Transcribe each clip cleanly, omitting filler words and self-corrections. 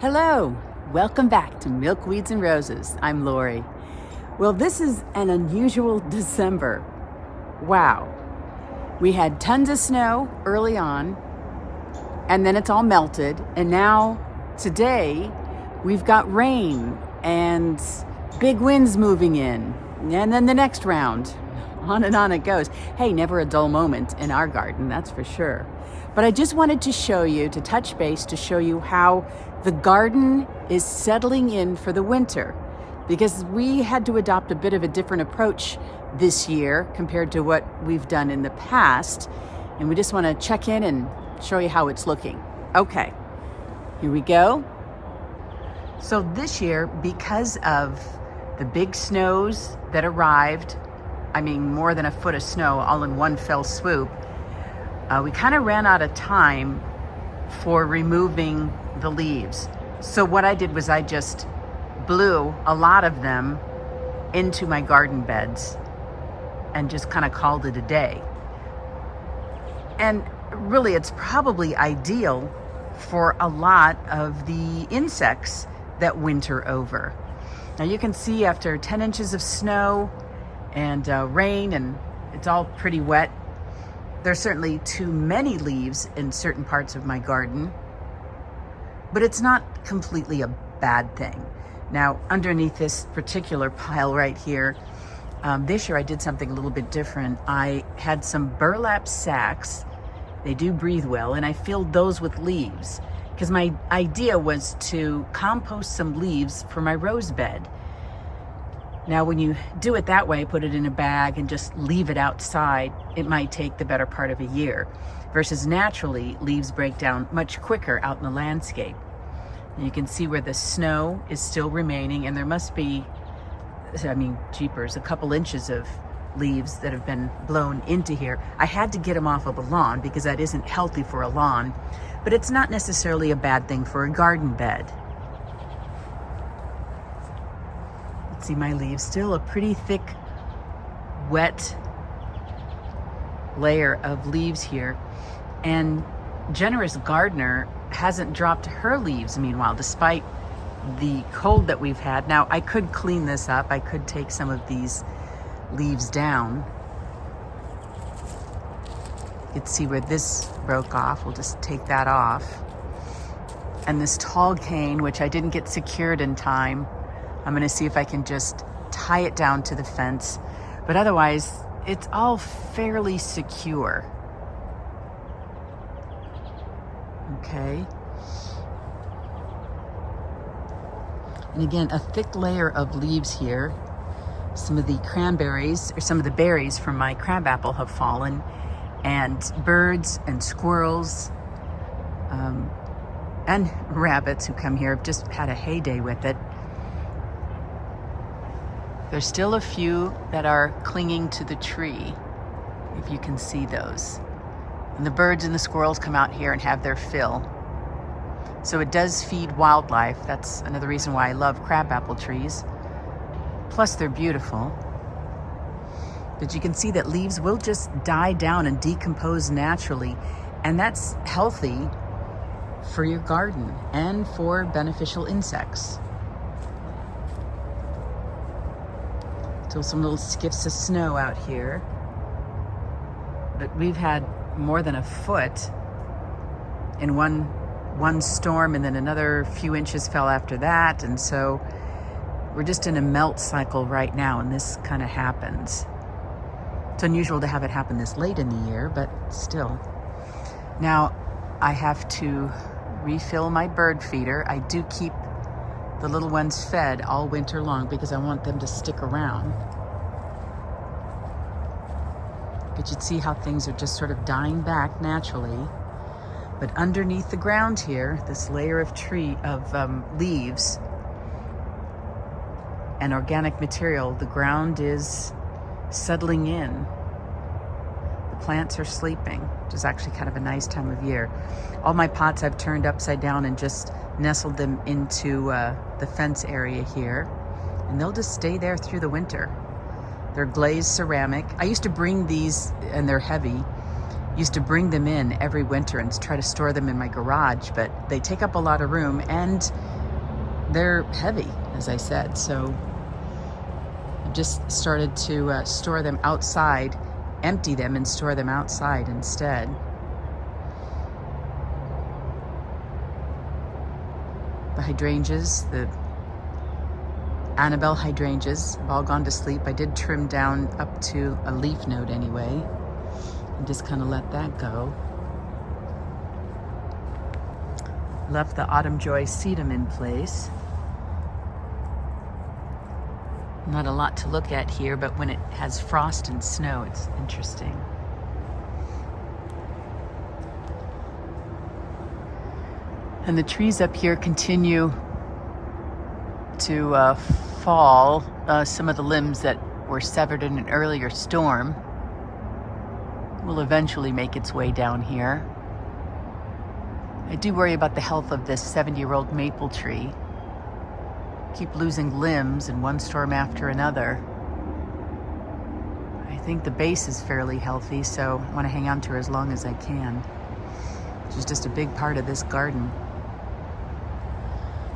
Hello, welcome back to Milkweeds and Roses. I'm Lori. Well, this is an unusual December. Wow. We had tons of snow early on, and then it's all melted. And now, today, we've got rain and big winds moving in. And then the next round. On and on it goes. Hey, never a dull moment in our garden, that's for sure. But I just wanted to show you, to touch base, to show you how the garden is settling in for the winter. Because we had to adopt a bit of a different approach this year compared to what we've done in the past. And we just want to check in and show you how it's looking. Okay, here we go. So this year, because of the big snows that arrived, I mean, more than a foot of snow all in one fell swoop, we kind of ran out of time for removing the leaves. So what I did was I just blew a lot of them into my garden beds and just kind of called it a day. And really, it's probably ideal for a lot of the insects that winter over. Now you can see after 10 inches of snow and rain, and it's all pretty wet, there's certainly too many leaves in certain parts of my garden, but it's not completely a bad thing. Now, underneath this particular pile right here, this year I did something a little bit different. I had some burlap sacks. They do breathe well, and I filled those with leaves because my idea was to compost some leaves for my rose bed. Now, when you do it that way, put it in a bag and just leave it outside, it might take the better part of a year. Versus naturally, leaves break down much quicker out in the landscape. And you can see where the snow is still remaining, and there must be, jeepers, a couple inches of leaves that have been blown into here. I had to get them off of the lawn because that isn't healthy for a lawn, but it's not necessarily a bad thing for a garden bed. See my leaves, still a pretty thick, wet layer of leaves here. And Generous Gardener hasn't dropped her leaves, meanwhile, despite the cold that we've had. Now, I could clean this up. I could take some of these leaves down. You can see where this broke off. We'll just take that off. And this tall cane, which I didn't get secured in time, I'm going to see if I can just tie it down to the fence. But otherwise, it's all fairly secure. Okay. And again, a thick layer of leaves here. Some of the cranberries, or some of the berries from my crabapple have fallen. And birds and squirrels and rabbits who come here have just had a heyday with it. There's still a few that are clinging to the tree, if you can see those. And the birds and the squirrels come out here and have their fill. So it does feed wildlife. That's another reason why I love crabapple trees. Plus they're beautiful. But you can see that leaves will just die down and decompose naturally. And that's healthy for your garden and for beneficial insects. Still some little skiffs of snow out here. But we've had more than a foot in one storm, and then another few inches fell after that. And so we're just in a melt cycle right now, and this kind of happens. It's unusual to have it happen this late in the year, but still. Now, I have to refill my bird feeder. I do keep the little ones fed all winter long because I want them to stick around. But you'd see how things are just sort of dying back naturally. But underneath the ground here, this layer of leaves and organic material, the ground is settling in. The plants are sleeping, which is actually kind of a nice time of year. All my pots I've turned upside down and just nestled them into the fence area here, and they'll just stay there through the winter. They're glazed ceramic. I used to bring these, and they're heavy, used to bring them in every winter and try to store them in my garage, but they take up a lot of room, and they're heavy, as I said, so I've just started to store them outside, empty them and store them outside instead. The hydrangeas, the Annabelle hydrangeas have all gone to sleep. I did trim down up to a leaf node anyway, and just kind of let that go. Left the Autumn Joy sedum in place. Not a lot to look at here, but when it has frost and snow, it's interesting. And the trees up here continue to fall. Some of the limbs that were severed in an earlier storm will eventually make its way down here. I do worry about the health of this 70-year-old maple tree. Keep losing limbs in one storm after another. I think the base is fairly healthy, so I want to hang on to her as long as I can. She's just a big part of this garden.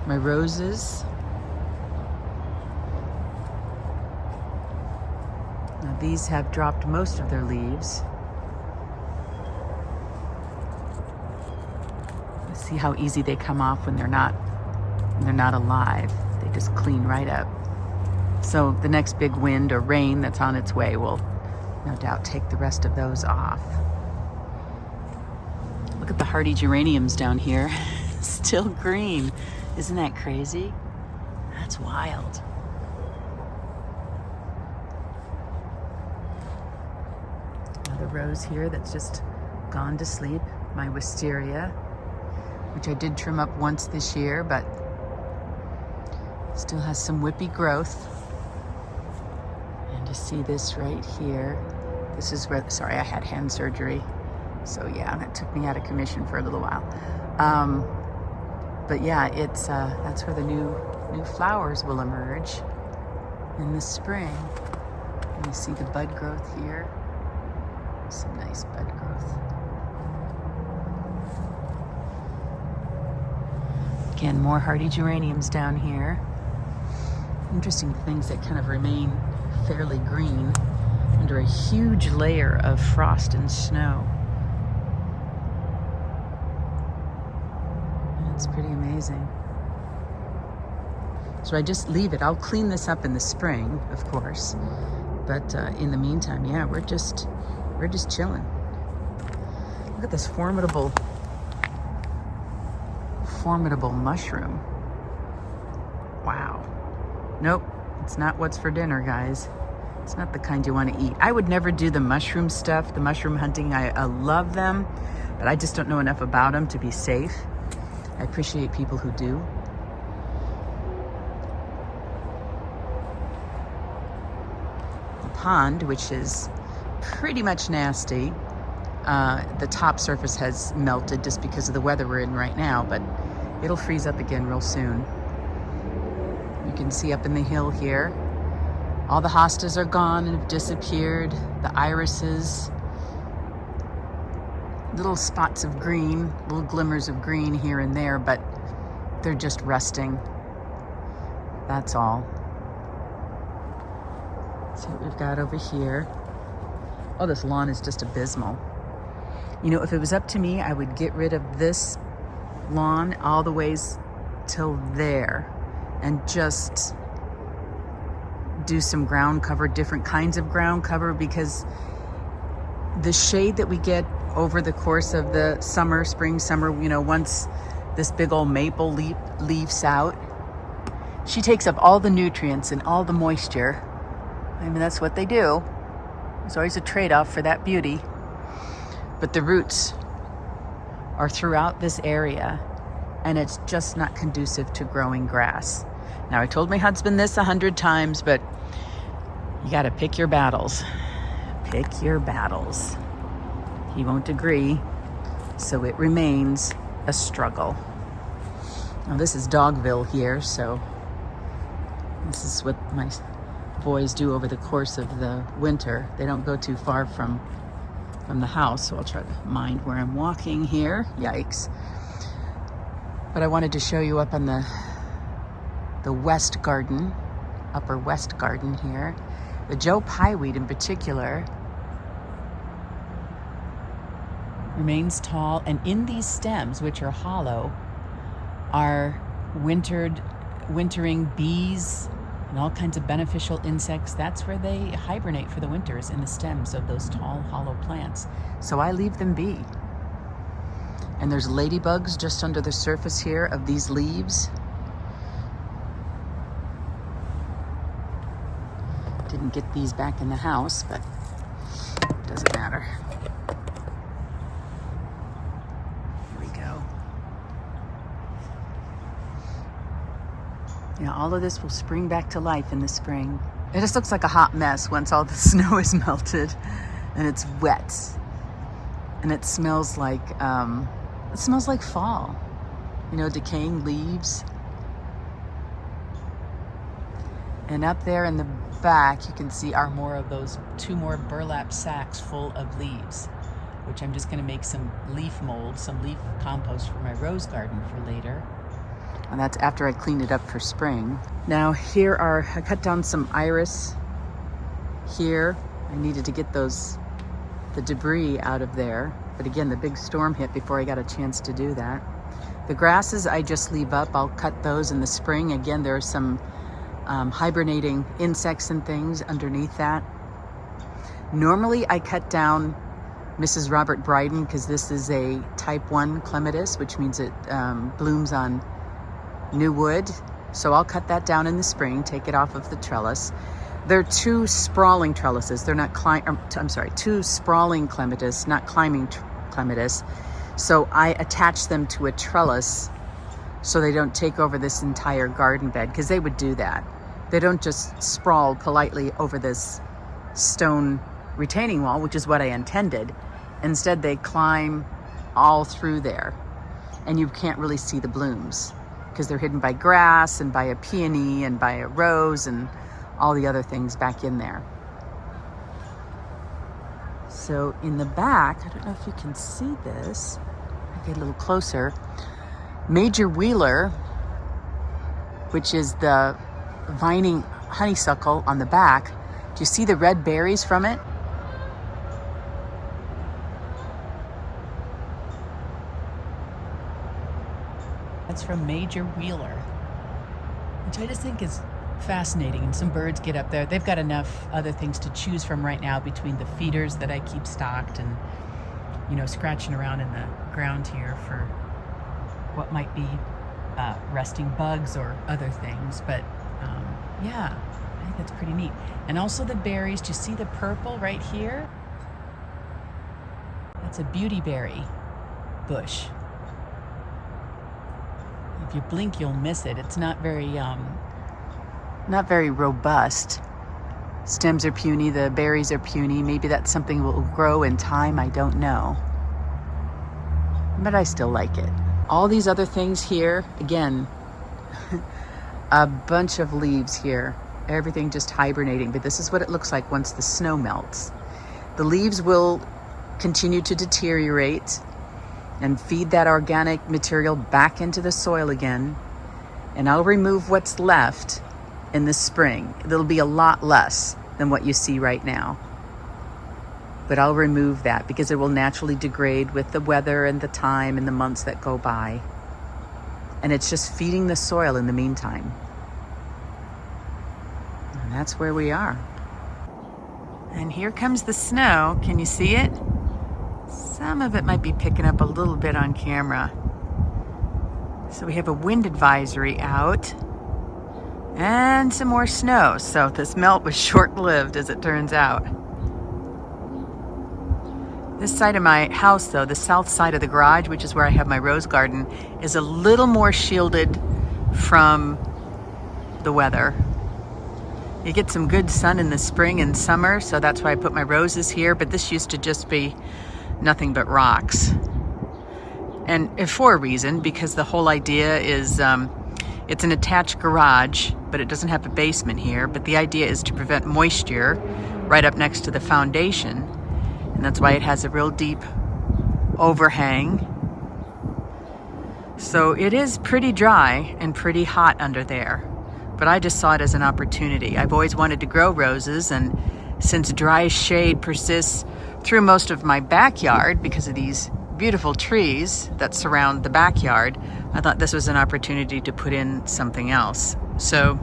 My roses. Now these have dropped most of their leaves. See how easy they come off when they're not alive. They just clean right up. So the next big wind or rain that's on its way will no doubt take the rest of those off. Look at the hardy geraniums down here. Still green. Isn't that crazy? That's wild. Another rose here that's just gone to sleep. My wisteria, which I did trim up once this year, but still has some whippy growth. And to see this right here, this is where, sorry, I had hand surgery. So yeah, that took me out of commission for a little while. But yeah, it's that's where the new flowers will emerge in the spring. And you see the bud growth here. Some nice bud growth. Again, more hardy geraniums down here. Interesting things that kind of remain fairly green under a huge layer of frost and snow. It's pretty amazing. So I just leave it. I'll clean this up in the spring, of course. But in the meantime, yeah, we're just chilling. Look at this formidable mushroom. Wow. Nope, it's not what's for dinner, guys. It's not the kind you want to eat. I would never do the mushroom stuff, the mushroom hunting. I love them, but I just don't know enough about them to be safe. I appreciate people who do. The pond, which is pretty much nasty, the top surface has melted just because of the weather we're in right now, but it'll freeze up again real soon. You can see up in the hill here, all the hostas are gone and have disappeared. The irises, little spots of green, little glimmers of green here and there, but they're just rusting. That's all. See what we've got over here. Oh, this lawn is just abysmal. You know, if it was up to me, I would get rid of this lawn all the ways till there and just do some ground cover, different kinds of ground cover, because the shade that we get over the course of the summer, spring, summer, you know, once this big old maple leaves out, she takes up all the nutrients and all the moisture. I mean, that's what they do. There's always a trade-off for that beauty. But the roots are throughout this area, and it's just not conducive to growing grass. Now, I told my husband this 100 times, but you got to pick your battles. Pick your battles. He won't agree, so it remains a struggle. Now, this is Dogville here, so this is what my boys do over the course of the winter. They don't go too far from the house, so I'll try to mind where I'm walking here. Yikes. But I wanted to show you up on the the West Garden, Upper West Garden here. The Joe Pyeweed in particular remains tall, and in these stems, which are hollow, are wintering bees and all kinds of beneficial insects. That's where they hibernate for the winters, in the stems of those tall, hollow plants. So I leave them be. And there's ladybugs just under the surface here of these leaves. Didn't get these back in the house, but it doesn't matter. Here we go. Yeah, all of this will spring back to life in the spring. It just looks like a hot mess once all the snow is melted and it's wet. And it smells like fall. You know, decaying leaves. And up there in the back, you can see are more of those 2 more burlap sacks full of leaves, which I'm just going to make some leaf mold, some leaf compost for my rose garden for later. And that's after I cleaned it up for spring. Now I cut down some iris here. I needed to get the debris out of there. But again, the big storm hit before I got a chance to do that. The grasses I just leave up. I'll cut those in the spring. Again, there are some hibernating insects and things underneath that. Normally I cut down Mrs. Robert Bryden because this is a type 1 clematis, which means it blooms on new wood. So I'll cut that down in the spring, take it off of the trellis. They're 2 sprawling trellises. They're not two sprawling clematis, not climbing clematis. So I attach them to a trellis so they don't take over this entire garden bed, because they would do that. They don't just sprawl politely over this stone retaining wall, which is what I intended. Instead, they climb all through there, and you can't really see the blooms because they're hidden by grass and by a peony and by a rose and all the other things back in there. So in the back, I don't know if you can see this. I'll get a little closer. Major Wheeler, which is the vining honeysuckle on the back. Do you see the red berries from it? That's from Major Wheeler, which I just think is fascinating. And some birds get up there. They've got enough other things to choose from right now between the feeders that I keep stocked and, scratching around in the ground here for what might be resting bugs or other things. But yeah, I think that's pretty neat. And also the berries. Do you see the purple right here? That's a beautyberry bush. If you blink, you'll miss it. It's not very robust. Stems are puny, the berries are puny. Maybe that's something that will grow in time, I don't know. But I still like it. All these other things here, again, a bunch of leaves here. Everything just hibernating, but this is what it looks like once the snow melts. The leaves will continue to deteriorate and feed that organic material back into the soil again. And I'll remove what's left in the spring. It'll be a lot less than what you see right now. But I'll remove that because it will naturally degrade with the weather and the time and the months that go by. And it's just feeding the soil in the meantime. And that's where we are. And here comes the snow. Can you see it? Some of it might be picking up a little bit on camera. So we have a wind advisory out and some more snow. So this melt was short-lived, as it turns out. This side of my house, though, the south side of the garage, which is where I have my rose garden, is a little more shielded from the weather. You get some good sun in the spring and summer, so that's why I put my roses here. But this used to just be nothing but rocks. And for a reason, because the whole idea is it's an attached garage, but it doesn't have a basement here. But the idea is to prevent moisture right up next to the foundation. And that's why it has a real deep overhang. So it is pretty dry and pretty hot under there. but I just saw it as an opportunity. I've always wanted to grow roses, and since dry shade persists through most of my backyard because of these beautiful trees that surround the backyard, I thought this was an opportunity to put in something else. So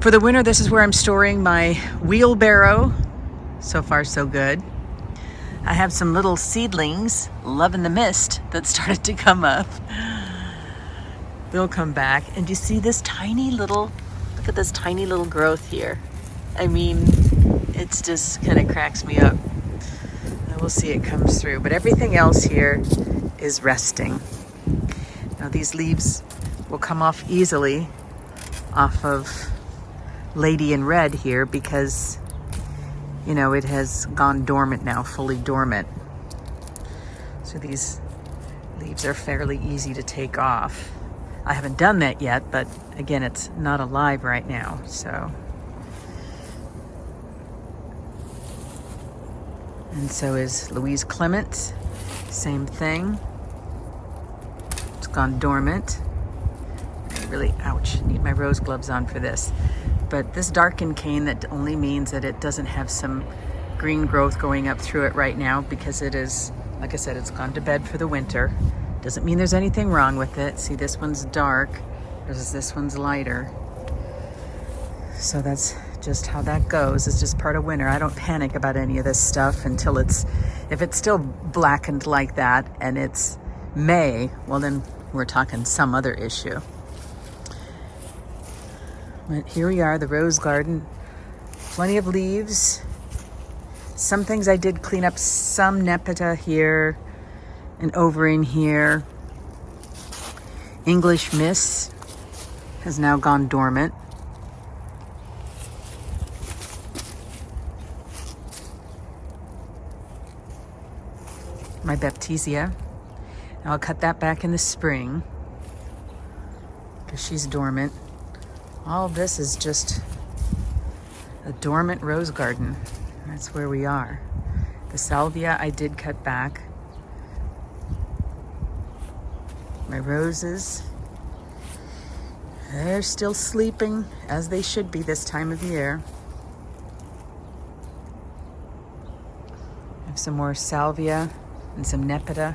for the winter, this is where I'm storing my wheelbarrow. So far, so good. I have some little seedlings, love in the mist, that started to come up. They'll come back. And you see this tiny little, look at this tiny little growth here. I mean, it's just kind of cracks me up. And we'll see it comes through. But everything else here is resting. Now these leaves will come off easily off of Lady in Red here because, you know, it has gone dormant now, fully dormant. So these leaves are fairly easy to take off. I haven't done that yet, but again, it's not alive right now, so. And so is Louise Clement, same thing. It's gone dormant. I really, ouch, need my rose gloves on for this. But this darkened cane, that only means that it doesn't have some green growth going up through it right now because it is, like I said, it's gone to bed for the winter. Doesn't mean there's anything wrong with it. See, this one's dark, whereas this one's lighter. So that's just how that goes. It's just part of winter. I don't panic about any of this stuff until if it's still blackened like that and it's May, well then we're talking some other issue. But here we are, the rose garden. Plenty of leaves. Some things I did clean up, some nepeta here and over in here. English Miss has now gone dormant. My Baptisia. Now I'll cut that back in the spring because she's dormant. All this is just a dormant rose garden. That's where we are. The salvia I did cut back. My roses, they're still sleeping as they should be this time of year. I have some more salvia and some nepeta.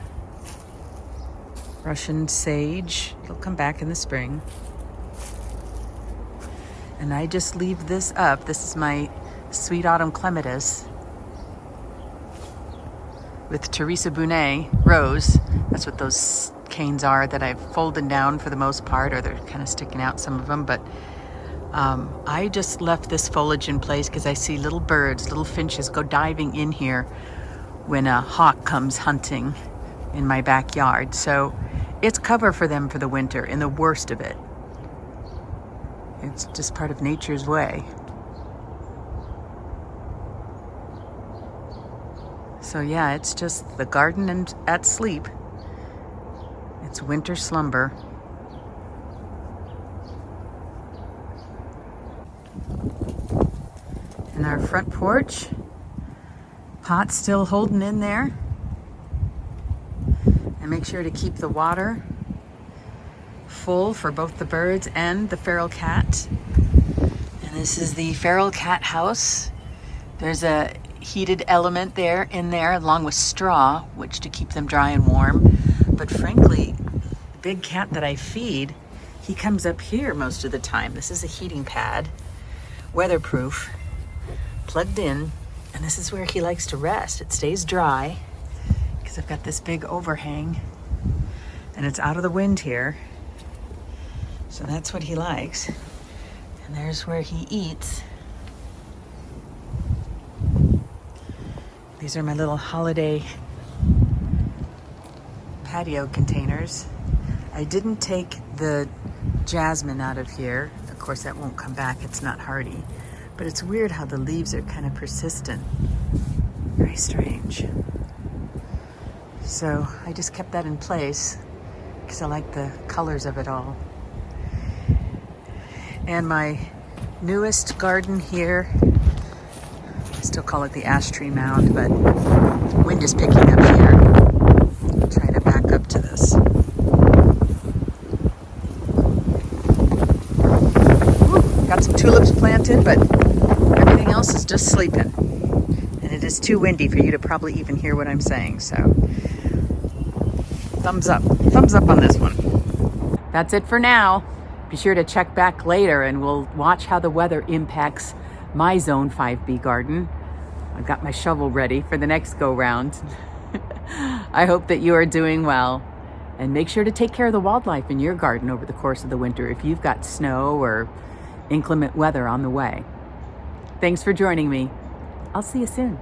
Russian sage, it'll come back in the spring. And I just leave this up. This is my Sweet Autumn Clematis with Teresa Bonet rose. That's what those canes are that I've folded down for the most part, or they're kind of sticking out, some of them. But I just left this foliage in place because I see little birds, little finches go diving in here when a hawk comes hunting in my backyard. So it's cover for them for the winter in the worst of it. It's just part of nature's way. So yeah, it's just the garden and at sleep. It's winter slumber. And our front porch, pot's still holding in there. And make sure to keep the water full for both the birds and the feral cat. And this is the feral cat house. There's a heated element there in there along with straw, which to keep them dry and warm. But frankly, the big cat that I feed, he comes up here most of the time. This is a heating pad, weatherproof, plugged in, and this is where he likes to rest. It stays dry because I've got this big overhang and it's out of the wind here. So that's what he likes. And there's where he eats. These are my little holiday patio containers. I didn't take the jasmine out of here. Of course, that won't come back. It's not hardy. But it's weird how the leaves are kind of persistent. Very strange. So I just kept that in place because I like the colors of it all. And my newest garden here, I still call it the ash tree mound, but wind is picking up here. I'll try to back up to this. tulips planted, but everything else is just sleeping. And it is too windy for you to probably even hear what I'm saying, so thumbs up on this one. That's it for now. Be sure to check back later and we'll watch how the weather impacts my Zone 5B garden. I've got my shovel ready for the next go round. I hope that you are doing well, and make sure to take care of the wildlife in your garden over the course of the winter if you've got snow or inclement weather on the way. Thanks for joining me. I'll see you soon.